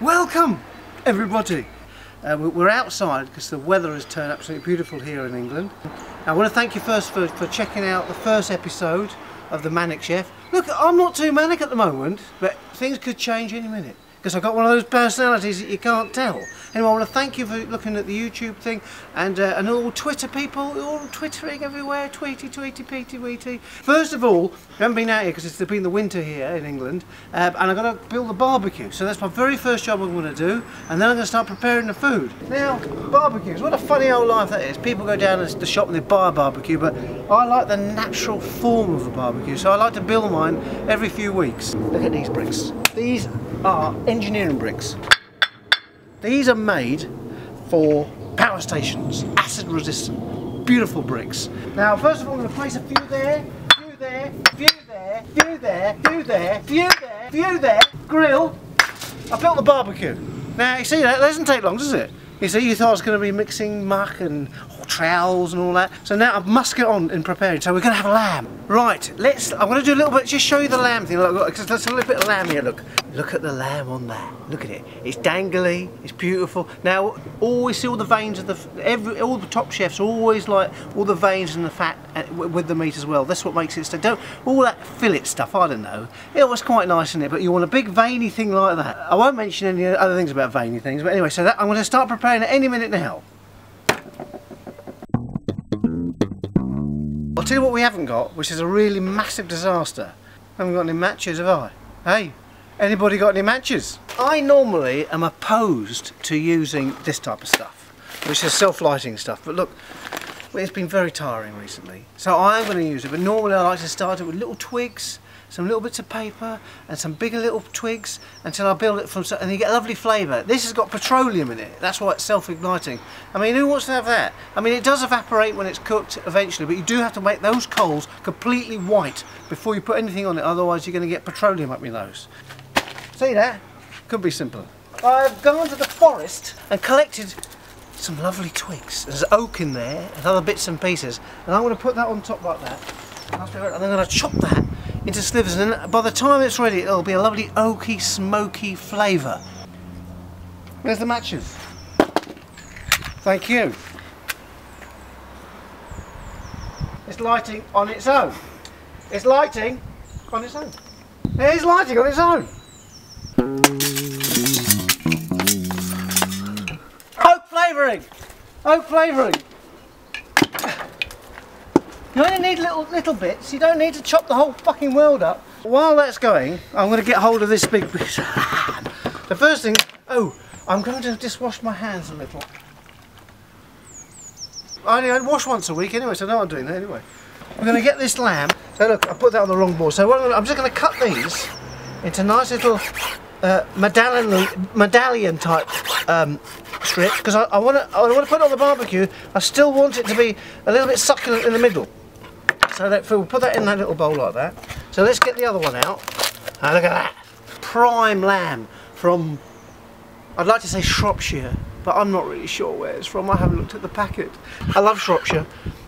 Welcome everybody. We're outside because the weather has turned absolutely beautiful here in England. I want to thank you first for checking out the first episode of the Manic Chef. Look, I'm not too manic at the moment, but things could change any minute because I've got one of those personalities that you can't tell. Anyway, I want to thank you for looking at the YouTube thing and all Twitter people, all twittering everywhere, tweety, peety, weety. First of all, I haven't been out here because it's been the winter here in England, and I've got to build a barbecue. So that's my very first job I'm going to do, and then I'm going to start preparing the food. Now, barbecues, what a funny old life that is. People go down to the shop and they buy a barbecue, but I like the natural form of a barbecue, so I like to build mine every few weeks. Look at these bricks. These are engineering bricks. These are made for power stations, acid resistant, beautiful bricks. Now first of all I'm going to place a few there, few there, few there, few there, few there, few there, few there, grill. I built the barbecue. Now you see that doesn't take long, does it? You see, you thought I was going to be mixing muck and trowels and all that. So now I've musked it on in preparing. So we're going to have lamb. Right, I'm going to do a little bit, just show you the lamb thing. Look, there's a little bit of lamb here, look. Look at the lamb on that. Look at it. It's dangly, it's beautiful. Now, always see all the veins of all the top chefs always like all the veins and the fat with the meat as well. That's what makes it all that fillet stuff, I don't know. It was quite nice in it, but you want a big veiny thing like that. I won't mention any other things about veiny things, but anyway, so I'm going to start preparing it any minute now. I'll tell you what we haven't got, which is a really massive disaster. I haven't got any matches, have I? Hey, anybody got any matches? I normally am opposed to using this type of stuff, which is self-lighting stuff, but look, it's been very tiring recently. So I'm going to use it, but normally I like to start it with little twigs, some little bits of paper and some bigger little twigs until I build it from, and you get a lovely flavour. This has got petroleum in it, that's why it's self-igniting. I mean, who wants to have that? I mean, it does evaporate when it's cooked eventually, but you do have to make those coals completely white before you put anything on it, otherwise you're going to get petroleum up your nose. See that? Could be simpler. I've gone to the forest and collected some lovely twigs. There's oak in there and other bits and pieces, and I'm going to put that on top like that. And I'm going to chop that into slivers, and then by the time it's ready it'll be a lovely oaky, smoky flavour. Where's the matches? Thank you. It's lighting on its own. It's lighting on its own. It is lighting on its own. Oak flavouring! Oak flavouring! You only need little bits, you don't need to chop the whole fucking world up. While that's going, I'm going to get hold of this big piece of lamb. The first thing, I'm going to just wash my hands a little. I wash once a week anyway, so I know I'm doing that anyway. I'm going to get this lamb, so look, I put that on the wrong board. So I'm just going to cut these into nice little medallion type strips, because I want to put it on the barbecue. I still want it to be a little bit succulent in the middle. So we'll put that in that little bowl like that. So let's get the other one out. And look at that. Prime lamb from, I'd like to say Shropshire, but I'm not really sure where it's from. I haven't looked at the packet. I love Shropshire.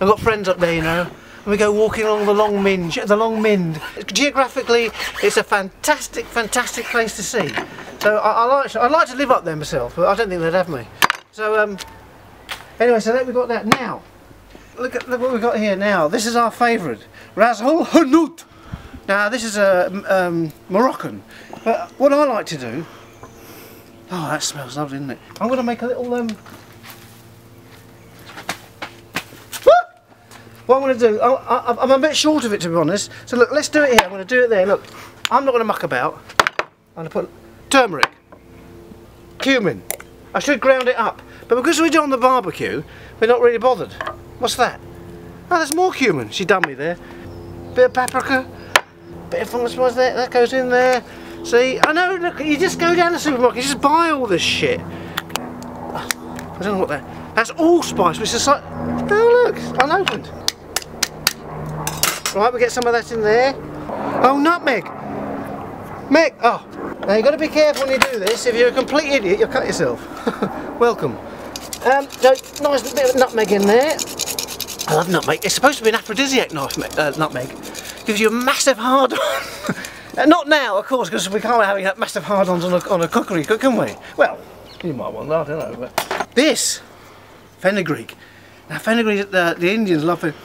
I've got friends up there, you know. And we go walking along the Long Mynd. Geographically, it's a fantastic, fantastic place to see. So I'd like to live up there myself, but I don't think they'd have me. So anyway, so there we've got that. Now, look what we've got here now. This is our favourite, Ras el Hanout. Now this is Moroccan, but what I like to do, oh that smells lovely, doesn't it? I'm going to make a little what I'm going to do, I'm a bit short of it to be honest, so look, let's do it here. I'm going to do it there. Look, I'm not going to muck about. I'm going to put turmeric, cumin. I should ground it up, but because we do it on the barbecue, we're not really bothered. What's that? Oh, there's more cumin. She done me there. Bit of paprika, bit of fungus spice there. That goes in there. See, I know. Look, you just go down the supermarket, you just buy all this shit. I don't know what that. That's allspice, which is like. Oh look, unopened. Right, we get some of that in there. Oh, nutmeg. Mick! Oh! Now you've got to be careful when you do this. If you're a complete idiot, you'll cut yourself. Welcome. So, nice bit of nutmeg in there. I love nutmeg. It's supposed to be an aphrodisiac nutmeg. Gives you a massive hard-on. Not now, of course, because we can't be having massive hard-ons on a cookery cook, can we? Well, you might want that, I don't know. But this, Fenugreek. Now, Fenugreek, the Indians love it.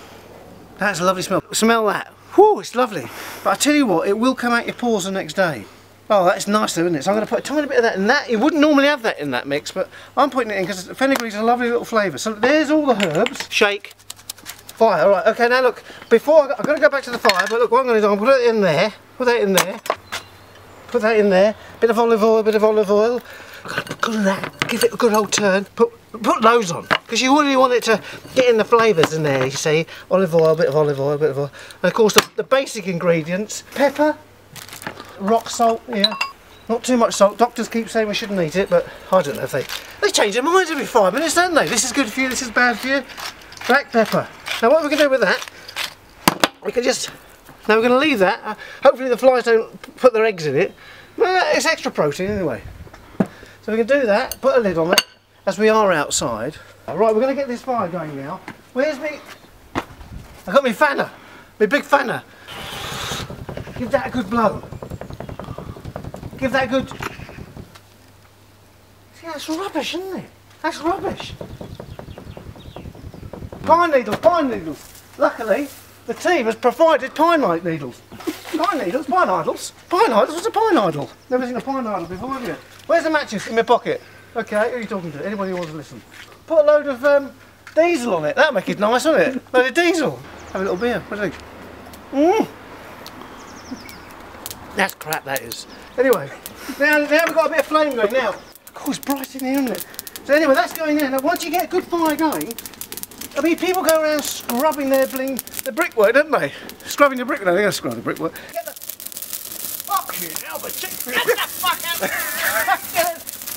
That's a lovely smell. Smell that. Whew, it's lovely. But I tell you what, it will come out your pores the next day. Oh, that's nice though, isn't it? So I'm going to put a tiny bit of that in that. You wouldn't normally have that in that mix, but I'm putting it in because fenugreek's a lovely little flavour. So there's all the herbs. Shake. Fire. Right, okay, now look, before I'm going to go back to the fire, but look, what I'm going to do, I'm going to put it in there. Put that in there. Put that in there. Bit of olive oil, bit of olive oil. I'm going to put good of that. Give it a good old turn. Put loads on. Because you really want it to get in the flavours in there, you see. Olive oil, bit of olive oil, bit of oil. And of course the basic ingredients. Pepper. Rock salt, yeah. Not too much salt. Doctors keep saying we shouldn't eat it, but I don't know if they change their minds every 5 minutes, don't they? This is good for you, this is bad for you. Black pepper. Now what we're going to do with that, we can just, now we're going to leave that. Hopefully the flies don't put their eggs in it. Well, it's extra protein anyway. So we can do that, put a lid on it, as we are outside. Right, we're going to get this fire going now. Where's me? I've got my fanner, my big fanner. Give that a good blow. Give that a good... See, that's rubbish, isn't it? That's rubbish. Pine needles, pine needles. Luckily, the team has provided pine needles. Pine needles, pine idles. Pine idles, what's a pine idle? Never seen a pine idle before, have you? Where's the matches? In my pocket. Okay, who are you talking to? Anybody who wants to listen. Put a load of diesel on it. That'll make it nice, won't it? Load of diesel. Have a little beer. What do you think? That's crap, that is. Anyway, now we've got a bit of flame going now. Of course, it's bright in here, isn't it? So anyway, that's going in. Now, once you get a good fire going, I mean, people go around scrubbing the brickwork, don't they? Scrubbing the brickwork. No, they're going to scrub the brickwork. Get the... Fucking hell, but get the fuck out!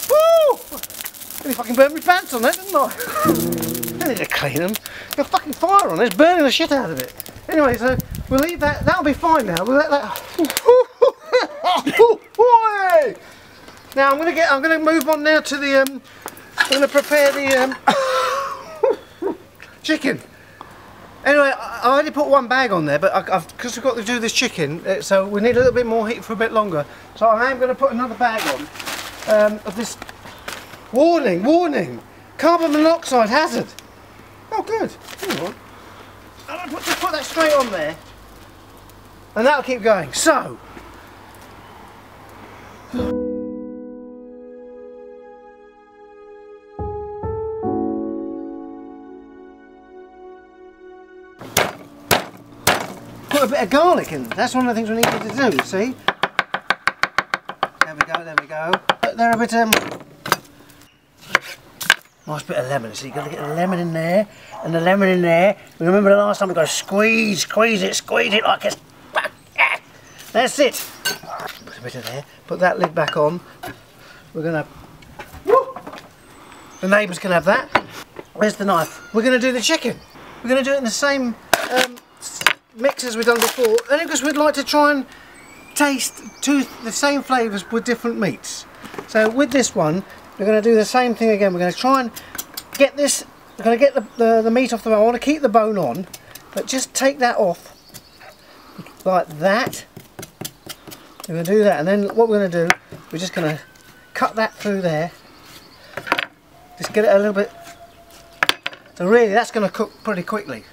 Woo! Nearly fucking burned my pants on that, didn't I? I need to clean them. Got fucking fire on it. It's burning the shit out of it. Anyway, so we'll leave that. That'll be fine now. We'll let that... Now I'm gonna move on now to the I'm gonna prepare the chicken. Anyway, I already put one bag on there, but because we've got to do this chicken, so we need a little bit more heat for a bit longer. So I am going to put another bag on of this. Warning, carbon monoxide hazard. Oh, good. Hang on. I'm going to just put that straight on there, and that'll keep going. So. Put a bit of garlic in. That's one of the things we need you to do, see? There we go, there we go. But they're a bit, nice bit of lemon, so you've got to get the lemon in there, and the lemon in there. Remember the last time we got to squeeze it like it's... That's it. Put a bit of there, put that lid back on. We're going to... The neighbours can have that. Where's the knife? We're going to do the chicken. We're going to do it in the same mix as we've done before, only because we'd like to try and taste the same flavours with different meats. So with this one, we're going to do the same thing again. We're going to try and get this, we're going to get the meat off the bone. I want to keep the bone on, but just take that off like that. We're going to do that, and then what we're going to do, we're just going to cut that through there. Just get it a little bit. So really, that's going to cook pretty quickly.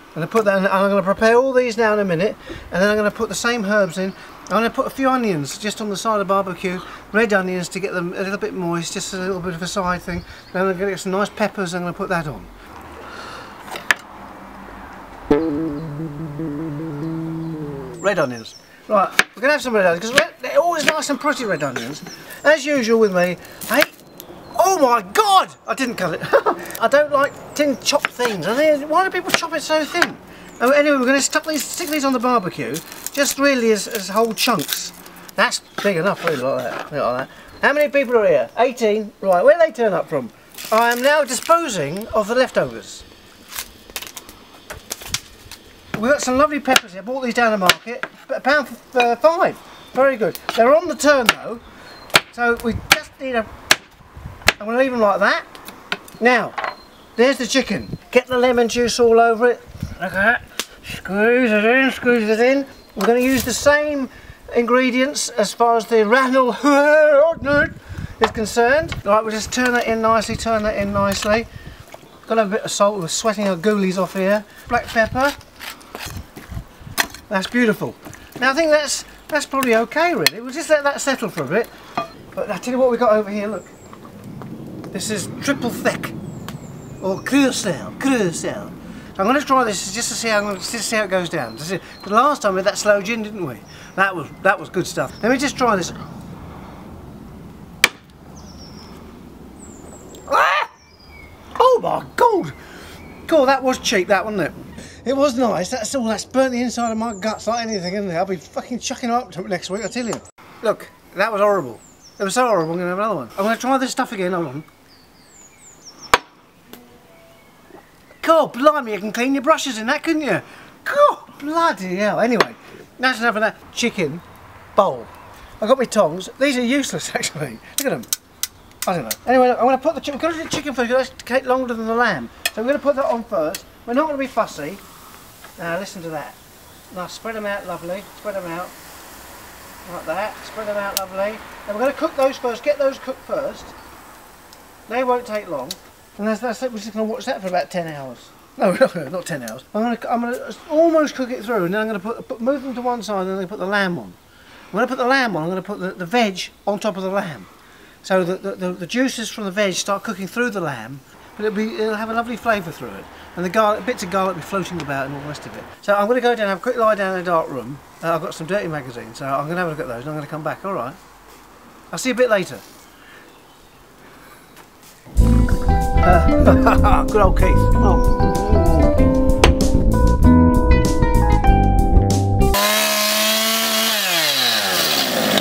I'm going to put that in, I'm going to prepare all these now in a minute, and then I'm going to put the same herbs in. I'm going to put a few onions just on the side of the barbecue, red onions to get them a little bit moist, just a little bit of a side thing. Then I'm going to get some nice peppers, I'm going to put that on. Red onions. Right, we're going to have some red onions, because they're always nice and pretty red onions. As usual with me, oh my God! I didn't cut it. I don't like tin chopped things. Why do people chop it so thin? Anyway, we're going to stick these on the barbecue, just really as whole chunks. That's big enough, really, like that. How many people are here? 18. Right, where do they turn up from? I am now disposing of the leftovers. We've got some lovely peppers here. I bought these down the market, £1 for 5. very good. They're on the turn though, so we just need a... I'm going to leave them like that. Now, there's the chicken. Get the lemon juice all over it. Look at that. Squeeze it in, squeeze it in. We're going to use the same ingredients as far as the Ras el Hanout is concerned. Right, we'll just turn that in nicely, turn that in nicely. Got a bit of salt, we're sweating our ghoulies off here. Black pepper. That's beautiful. Now I think that's probably okay really. We'll just let that settle for a bit. But I tell you what we got over here, look. This is triple thick. Or curacao. I'm going to try this just to see how it goes down. The last time we had that slow gin, didn't we? That was good stuff. Let me just try this. Ah! Oh my God! God, that was cheap, that wasn't it? It was nice. That's burnt the inside of my guts like anything, isn't it? I'll be fucking chucking it up next week, I tell you. Look, that was horrible. It was so horrible. I'm going to have another one. I'm going to try this stuff again. Hold on. God, blimey, you can clean your brushes in that, couldn't you? God, bloody hell. Anyway, that's enough of that chicken bowl. I've got my tongs. These are useless, actually. Look at them. I don't know. Anyway, look, I'm going to put the chicken. We're going to do the chicken first because that's take longer than the lamb. So I'm going to put that on first. We're not going to be fussy. Now, listen to that. Now, spread them out lovely. Spread them out. Like that. Spread them out lovely. And we're going to cook those first. Get those cooked first. They won't take long. And that's it. We're just going to watch that for about 10 hours. No, not 10 hours. I'm going to almost cook it through, and then I'm going to move them to one side, and then I'm going to put the lamb on. When I put the lamb on, I'm going to put the veg on top of the lamb. So the juices from the veg start cooking through the lamb, but it'll have a lovely flavour through it. And the garlic, bits of garlic will be floating about and all the rest of it. So I'm going to go down and have a quick lie down in a dark room. I've got some dirty magazines, so I'm going to have a look at those, and I'm going to come back, alright? I'll see you a bit later. Good old Keith. Oh.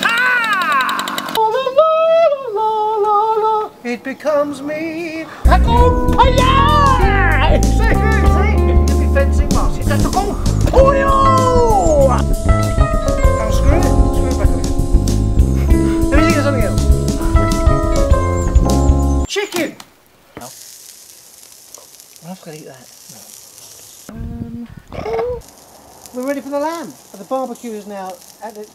Ah! It becomes me. See, you'll be fencing mask. It's a screw it. Screw it back on. Let me think of something else. Chicken. I've got to eat that. No. We're ready for the lamb. The barbecue is now at its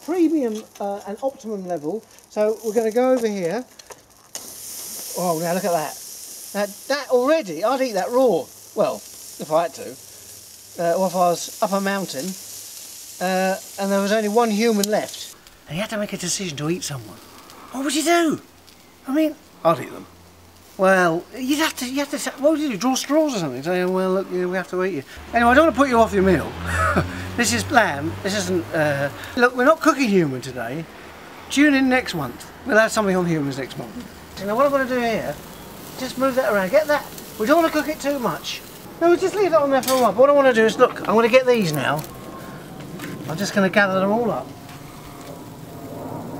premium and optimum level. So we're going to go over here. Oh, now look at that. That already, I'd eat that raw. Well, if I had to. Or if I was up a mountain and there was only one human left. And you had to make a decision to eat someone. What would you do? I mean, I'd eat them. Well, you have to, what would you do, draw straws or something? Say, well, look, we have to eat you. Anyway, I don't want to put you off your meal. This is lamb, this isn't, look, we're not cooking human today. Tune in next month. We'll have something on humans next month. So now what I'm going to do here, just move that around, get that, we don't want to cook it too much. No, we'll just leave that on there for a while. But what I want to do is, look, I'm going to get these now. I'm just going to gather them all up.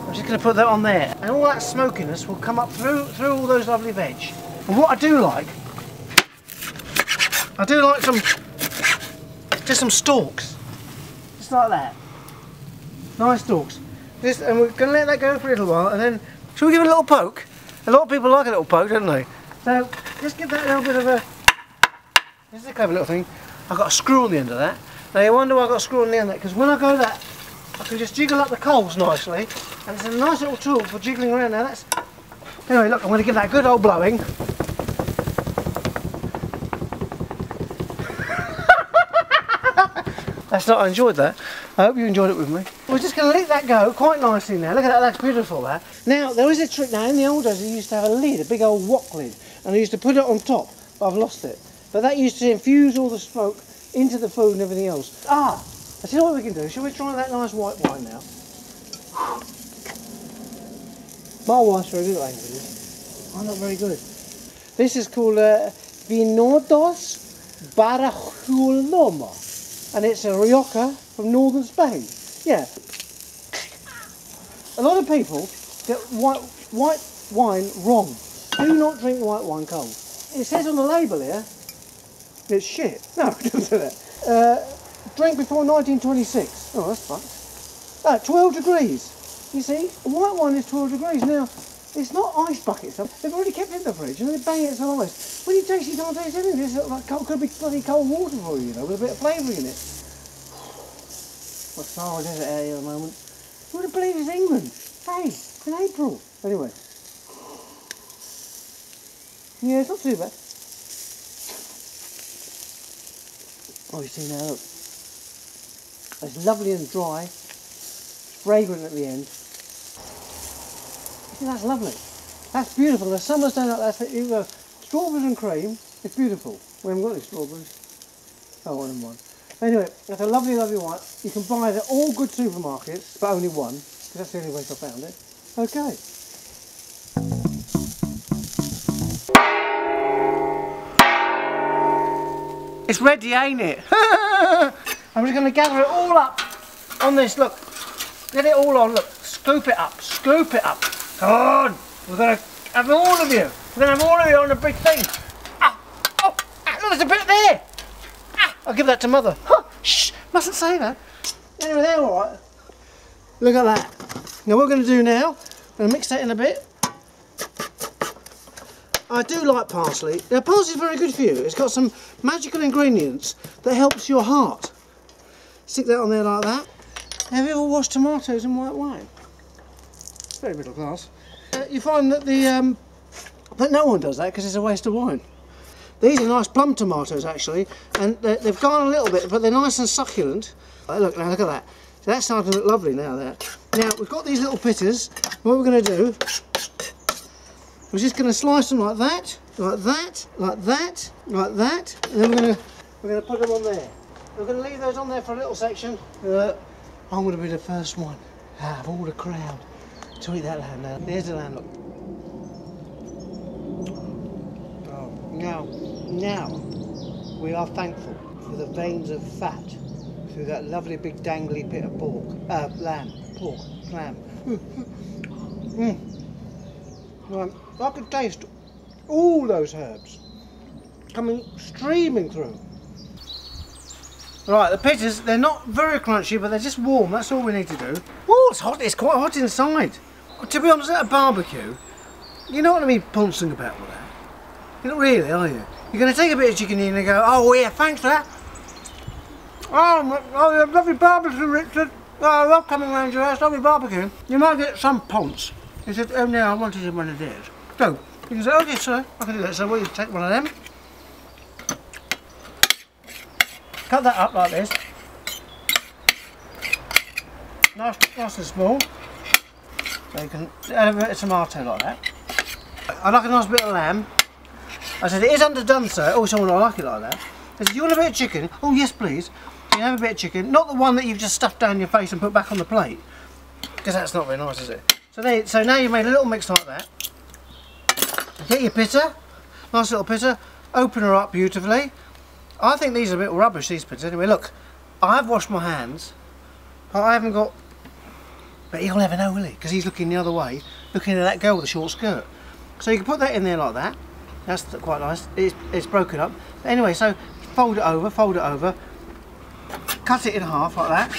I'm just going to put that on there, and all that smokiness will come up through all those lovely veg. And what I do like some stalks, just like that. Nice stalks. And we're going to let that go for a little while, and then shall we give it a little poke? A lot of people like a little poke, don't they? So just give that a little bit of a. This is a clever little thing. I've got a screw on the end of that. Now you wonder why I've got a screw on the end of that, because when I go that, I can just jiggle up the coals nicely, and it's a nice little tool for jiggling around. Now that's... Anyway, look, I'm going to give that a good old blowing. That's not, I enjoyed that. I hope you enjoyed it with me. We're just going to let that go quite nicely now. Look at that, that's beautiful, that. Now, there is a trick now. In the old days, they used to have a lid, a big old wok lid, and they used to put it on top, but I've lost it. But that used to infuse all the smoke into the food and everything else. Ah! I see what we can do. Shall we try that nice white wine now? My wife's very good at this. I'm not very good. This is called Vinodos Barajuloma, and it's a Rioja from northern Spain. Yeah. A lot of people get white wine wrong. Do not drink white wine cold. It says on the label here, it's shit. No, it doesn't say that. Drink before 1926. Oh, that's fucked. at 12 degrees. You see, the white wine is 12 degrees. Now, it's not ice bucket stuff. They've already kept it in the fridge and they bang it some ice. When you taste it, you can't taste anything. It's like could be bloody cold water for you, you know, with a bit of flavouring in it. What's Sahara Desert out here at the moment? You wouldn't believe it's England. Hey, it's in April. Anyway. Yeah, it's not too bad. Oh, you see now, look. It's lovely and dry. It's fragrant at the end. See, that's lovely. That's beautiful. The summer's done like that. You've got strawberries and cream. It's beautiful. We haven't got any strawberries. Oh, one and one. Anyway, that's a lovely, lovely wine. You can buy it at all good supermarkets, but only one, because that's the only way I found it. Okay. It's ready, ain't it? I'm just going to gather it all up on this, look. Get it all on, look. Scoop it up, scoop it up. Come on. We're going to have all of you. We're going to have all of you on a big thing. Ah, oh, ah, look, there's a bit there. Ah, I'll give that to Mother. Huh, shh, mustn't say that. Anyway, they're all right. Look at that. Now what we're going to do now, I'm going to mix that in a bit. I do like parsley. Now parsley is very good for you. It's got some magical ingredients that helps your heart. Stick that on there like that. Have you ever washed tomatoes in white wine? Very middle class. You find that that no one does that because it's a waste of wine. These are nice plum tomatoes actually, and they've gone a little bit, but they're nice and succulent. Look, now look at that. So that's starting to look lovely now. There. Now we've got these little pitters. What we're going to do, we're just going to slice them like that, like that, like that, like that, and then we're going to put them on there. We're going to leave those on there for a little section. I'm going to be the first one out of all the crowd to eat that lamb now. There's the lamb, look. Oh, now, we are thankful for the veins of fat through that lovely big dangly bit of pork, lamb. Right, I could taste all those herbs coming streaming through. Right, the pitters, they're not very crunchy, but they're just warm, that's all we need to do. Oh, it's hot, it's quite hot inside. To be honest, at a barbecue, you're not going to be pouncing about with that. You're not really, are you? You're going to take a bit of chicken in and go, oh yeah, thanks for that. Oh, lovely barbecue, Richard. Oh, I love coming around your house, lovely barbecue. You might get some ponce. He said, oh no, I wanted one of theirs. So, you can say, oh yes sir, I can do that. So we'll take one of them. Cut that up like this. Nice and small. So you can add a bit of tomato like that. I like a nice bit of lamb. I said, it is underdone sir. Oh, someone I like it like that. I said, you want a bit of chicken? Oh yes please. You can have a bit of chicken. Not the one that you've just stuffed down your face and put back on the plate. Because that's not very nice, is it? So now you've made a little mix like that. Get your pitter. Nice little pitter. Open her up beautifully. I think these are a bit rubbish, these pitters. Anyway, look. I've washed my hands. But I haven't got... But he'll never know, will he? Because he's looking the other way. Looking at that girl with the short skirt. So you can put that in there like that. That's quite nice. It's broken up. But anyway, so fold it over. Cut it in half like that.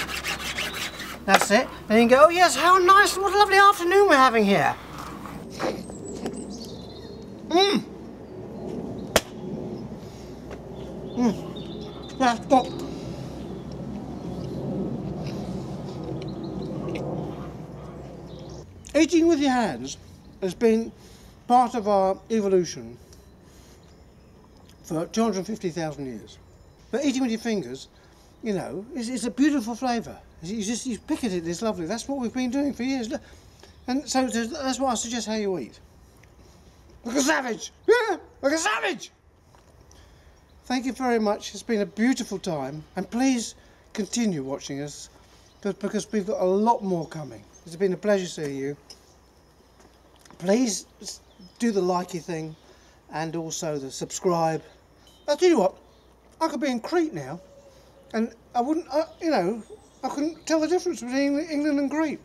That's it. And you can go, oh yes, how nice, what a lovely afternoon we're having here. Yeah, stop. Eating with your hands has been part of our evolution for 250,000 years. But eating with your fingers, you know, is a beautiful flavour. You pick at it, it's lovely. That's what we've been doing for years. And so that's what I suggest how you eat. Like a savage! Yeah, like a savage! Thank you very much. It's been a beautiful time. And please continue watching us because we've got a lot more coming. It's been a pleasure seeing you. Please do the likey thing and also the subscribe. I'll tell you what, I could be in Crete now and I wouldn't, you know, I couldn't tell the difference between England and Crete.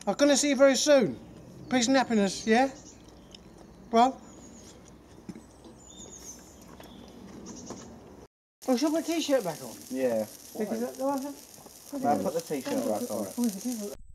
I'm going to see you very soon. Peace and happiness, yeah? Well? Oh, should I put my t-shirt back on? Yeah. Because Now put the t-shirt back on.